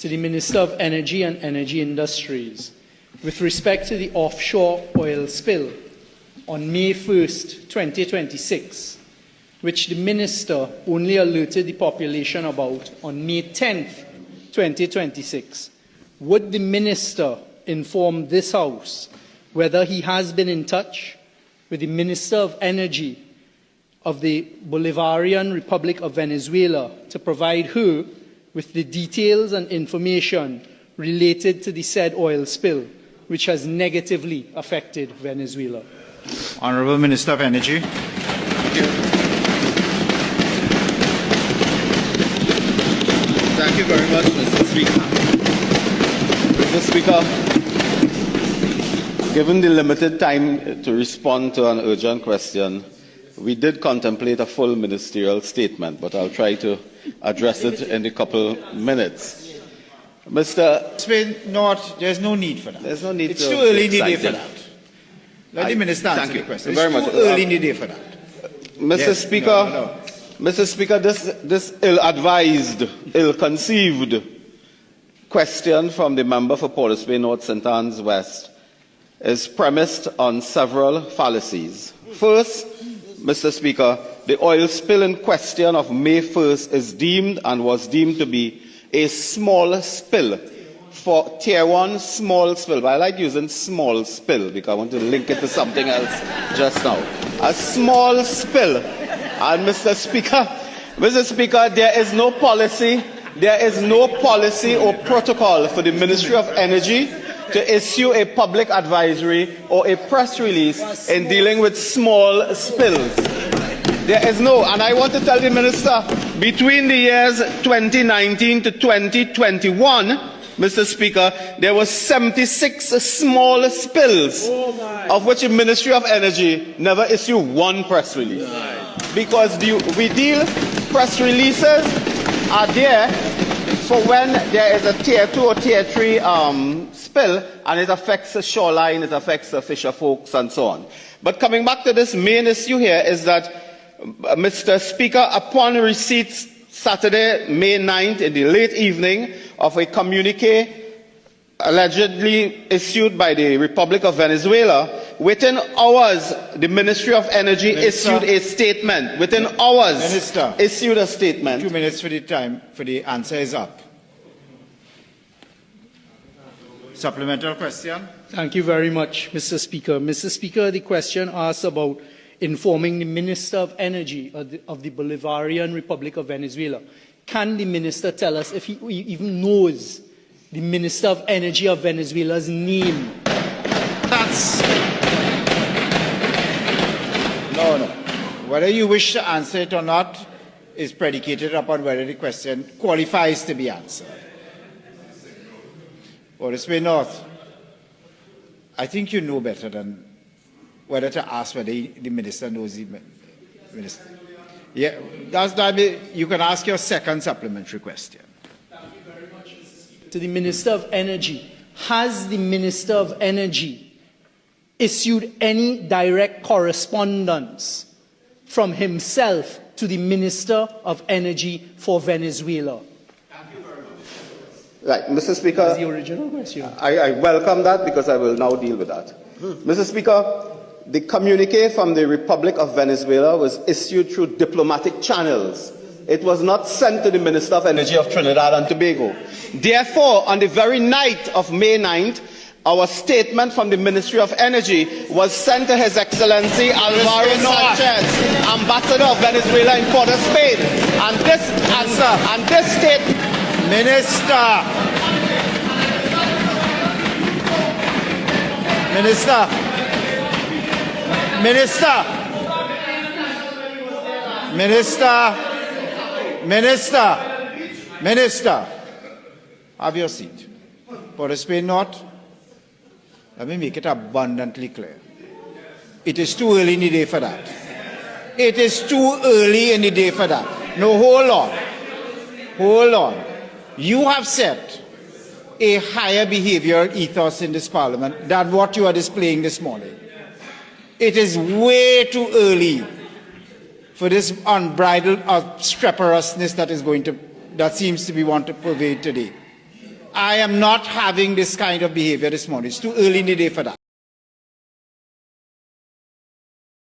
to the Minister of Energy and Energy Industries with respect to the offshore oil spill on May 1st, 2026, which the Minister only alerted the population about on May 10th, 2026. Would the Minister inform this House whether he has been in touch with the Minister of Energy of the Bolivarian Republic of Venezuela to provide her with the details and information related to the said oil spill, which has negatively affected Venezuela? Honourable Minister of Energy. Thank you. Thank you very much, Mr. Speaker. Mr. Speaker, given the limited time to respond to an urgent question, we did contemplate a full ministerial statement, but I'll try to address it in a couple minutes. Mr. Not, there's no need for that. There's no need. It's too early in the day for that. Let the Minister answer the question. It's too early in the day for that. Mr. Yes, Speaker, Mr. Speaker, this ill-advised, ill-conceived question from the member for Port of Spain North St. Anne's West is premised on several fallacies. First, Mr. Speaker, the oil spill in question of May 1st is deemed and was deemed to be a small spill for Tier 1 small spill. But I like using small spill because I want to link it to something else just now. A small spill. And Mr. Speaker, there is no policy or protocol for the Ministry of Energy to issue a public advisory or a press release in dealing with small spills. There is no, and I want to tell the Minister, between the years 2019 to 2021, Mr. Speaker, there were 76 small spills, of which the Ministry of Energy never issued one press release. Because press releases are there for when there is a Tier 2 or Tier 3 spill and it affects the shoreline, it affects the fisher folks and so on. But coming back to this main issue here is that, Mr. Speaker, upon receipt Saturday, May 9th, in the late evening, of a communique allegedly issued by the Republic of Venezuela, within hours, the Ministry of Energy issued a statement. Within hours, Minister, issued a statement. 2 minutes for the time for the answer is up. Supplementary question. Thank you very much, Mr. Speaker. Mr. Speaker, the question asks about informing the Minister of Energy of the Bolivarian Republic of Venezuela. Can the Minister tell us if he even knows the Minister of Energy of Venezuela's name? No. Whether you wish to answer it or not is predicated upon whether the question qualifies to be answered. Or this way north, I think you know better than whether to ask whether the Minister knows the Minister. Yeah, you can ask your second supplementary question. Thank you very much, Mr. Speaker. To the Minister of Energy, has the Minister of Energy issued any direct correspondence from himself to the Minister of Energy for Venezuela? Thank you very much. Right, Mr. Speaker. That's the original question. I welcome that because I will now deal with that. Mr. Speaker, the communique from the Republic of Venezuela was issued through diplomatic channels. It was not sent to the Minister of Energy of Trinidad and Tobago. Therefore, on the very night of May 9th, our statement from the Ministry of Energy was sent to His Excellency Alvaro Sanchez, Ambassador of Venezuela in Port of Spain. And this statement... Minister, have your seat. Port of Spain North, let me make it abundantly clear. It is too early in the day for that. It is too early in the day for that. No, hold on. You have set a higher behavioral ethos in this Parliament than what you are displaying this morning. It is way too early for this unbridled obstreperousness that seems to be want to pervade today. I am not having this kind of behavior this morning. It's too early in the day for that.